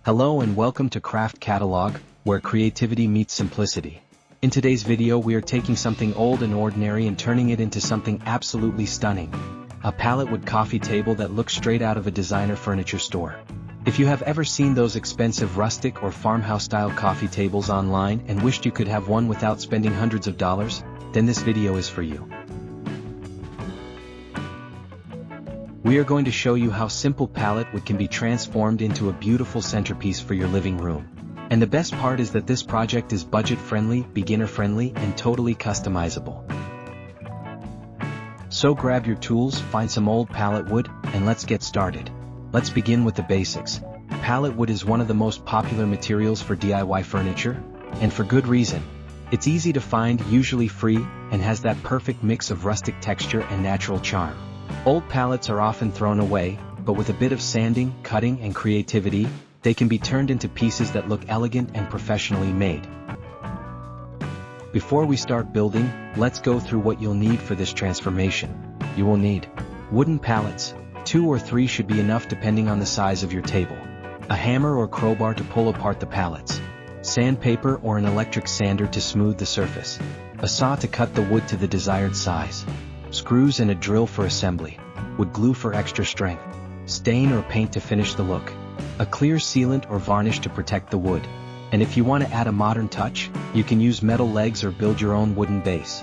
Hello and welcome to Craft Catalog, where creativity meets simplicity. In today's video we are taking something old and ordinary and turning it into something absolutely stunning. A pallet wood coffee table that looks straight out of a designer furniture store. If you have ever seen those expensive rustic or farmhouse-style coffee tables online and wished you could have one without spending hundreds of dollars, then this video is for you. We are going to show you how simple pallet wood can be transformed into a beautiful centerpiece for your living room. And the best part is that this project is budget-friendly, beginner-friendly, and totally customizable. So grab your tools, find some old pallet wood, and let's get started. Let's begin with the basics. Pallet wood is one of the most popular materials for DIY furniture, and for good reason. It's easy to find, usually free, and has that perfect mix of rustic texture and natural charm. Old pallets are often thrown away, but with a bit of sanding, cutting, and creativity, they can be turned into pieces that look elegant and professionally made. Before we start building, let's go through what you'll need for this transformation. You will need wooden pallets. 2 or 3 should be enough depending on the size of your table. A hammer or crowbar to pull apart the pallets. Sandpaper or an electric sander to smooth the surface. A saw to cut the wood to the desired size. Screws and a drill for assembly. Wood glue for extra strength. Stain or paint to finish the look. A clear sealant or varnish to protect the wood. And if you want to add a modern touch, you can use metal legs or build your own wooden base.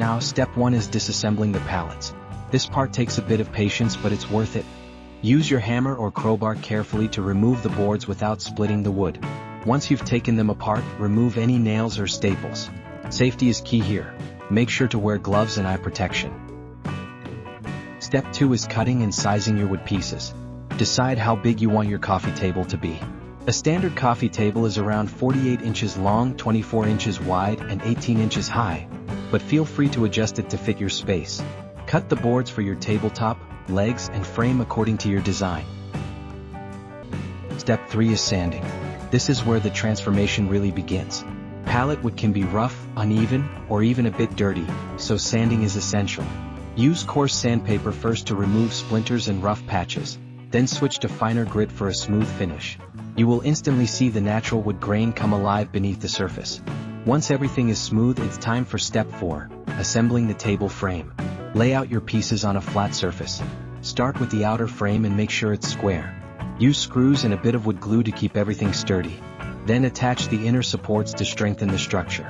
Now, step 1 is disassembling the pallets. This part takes a bit of patience, but it's worth it. Use your hammer or crowbar carefully to remove the boards without splitting the wood. Once you've taken them apart, remove any nails or staples. Safety is key here. Make sure to wear gloves and eye protection. Step 2 is cutting and sizing your wood pieces. Decide how big you want your coffee table to be. A standard coffee table is around 48 inches long, 24 inches wide, and 18 inches high, but feel free to adjust it to fit your space. Cut the boards for your tabletop, legs, and frame according to your design. Step 3 is sanding. This is where the transformation really begins. Pallet wood can be rough, uneven, or even a bit dirty, so sanding is essential. Use coarse sandpaper first to remove splinters and rough patches, then switch to finer grit for a smooth finish. You will instantly see the natural wood grain come alive beneath the surface. Once everything is smooth, it's time for step 4, assembling the table frame. Lay out your pieces on a flat surface. Start with the outer frame and make sure it's square. Use screws and a bit of wood glue to keep everything sturdy. Then attach the inner supports to strengthen the structure.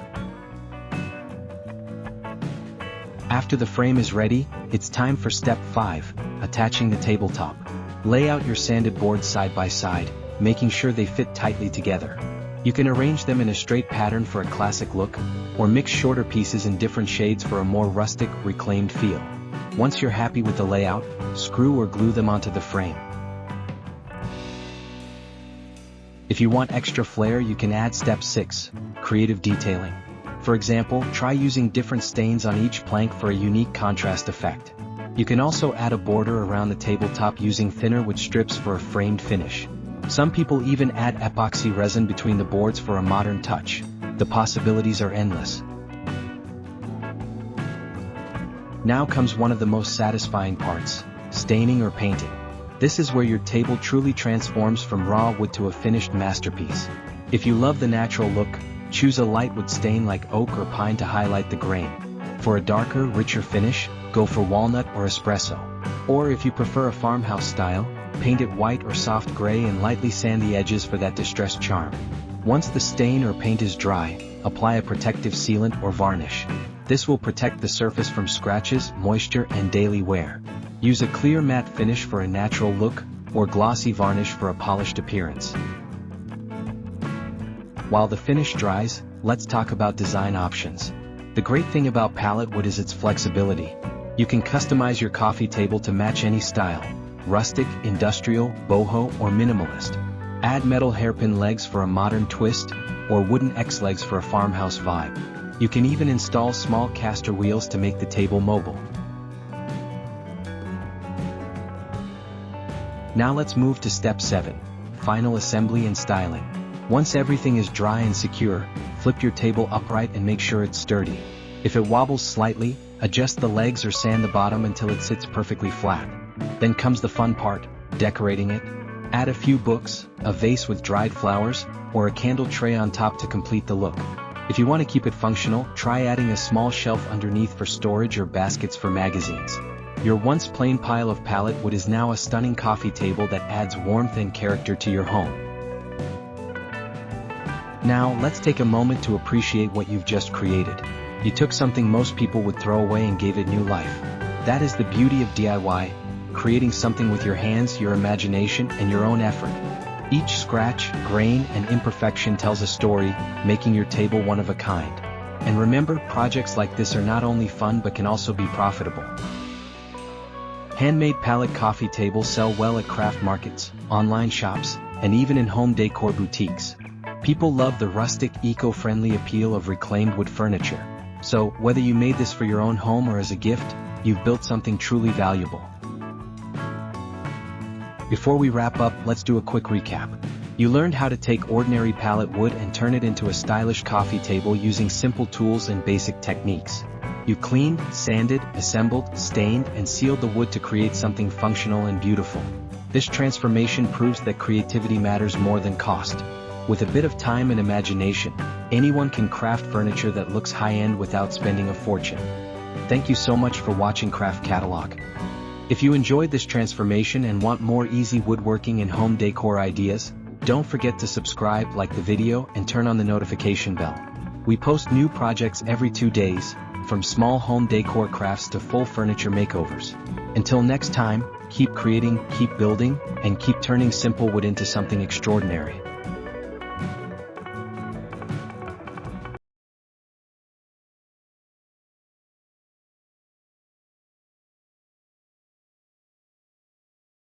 After the frame is ready, it's time for step 5, attaching the tabletop. Lay out your sanded boards side by side, making sure they fit tightly together. You can arrange them in a straight pattern for a classic look, or mix shorter pieces in different shades for a more rustic, reclaimed feel. Once you're happy with the layout, screw or glue them onto the frame. If you want extra flair, you can add step 6, creative detailing. For example, try using different stains on each plank for a unique contrast effect. You can also add a border around the tabletop using thinner wood strips for a framed finish. Some people even add epoxy resin between the boards for a modern touch. The possibilities are endless. Now comes one of the most satisfying parts, staining or painting. This is where your table truly transforms from raw wood to a finished masterpiece. If you love the natural look, choose a light wood stain like oak or pine to highlight the grain. For a darker, richer finish, go for walnut or espresso. Or if you prefer a farmhouse style, paint it white or soft gray and lightly sand the edges for that distressed charm. Once the stain or paint is dry, apply a protective sealant or varnish. This will protect the surface from scratches, moisture, and daily wear. Use a clear matte finish for a natural look, or glossy varnish for a polished appearance. While the finish dries, let's talk about design options. The great thing about pallet wood is its flexibility. You can customize your coffee table to match any style: rustic, industrial, boho, or minimalist. Add metal hairpin legs for a modern twist, or wooden X-legs for a farmhouse vibe. You can even install small caster wheels to make the table mobile. Now let's move to step 7, final assembly and styling. Once everything is dry and secure, flip your table upright and make sure it's sturdy. If it wobbles slightly, adjust the legs or sand the bottom until it sits perfectly flat. Then comes the fun part, decorating it? Add a few books, a vase with dried flowers, or a candle tray on top to complete the look. If you want to keep it functional, try adding a small shelf underneath for storage or baskets for magazines. Your once plain pile of pallet wood is now a stunning coffee table that adds warmth and character to your home. Now, let's take a moment to appreciate what you've just created. You took something most people would throw away and gave it new life. That is the beauty of DIY, creating something with your hands, your imagination, and your own effort. Each scratch, grain, and imperfection tells a story, making your table one of a kind. And remember, projects like this are not only fun but can also be profitable. Handmade pallet coffee tables sell well at craft markets, online shops, and even in home decor boutiques. People love the rustic, eco-friendly appeal of reclaimed wood furniture. So, whether you made this for your own home or as a gift, you've built something truly valuable. Before we wrap up, let's do a quick recap. You learned how to take ordinary pallet wood and turn it into a stylish coffee table using simple tools and basic techniques. You cleaned, sanded, assembled, stained, and sealed the wood to create something functional and beautiful. This transformation proves that creativity matters more than cost. With a bit of time and imagination, anyone can craft furniture that looks high-end without spending a fortune. Thank you so much for watching Craft Catalog. If you enjoyed this transformation and want more easy woodworking and home decor ideas, don't forget to subscribe, like the video, and turn on the notification bell. We post new projects every 2 days, from small home decor crafts to full furniture makeovers. Until next time, keep creating, keep building, and keep turning simple wood into something extraordinary.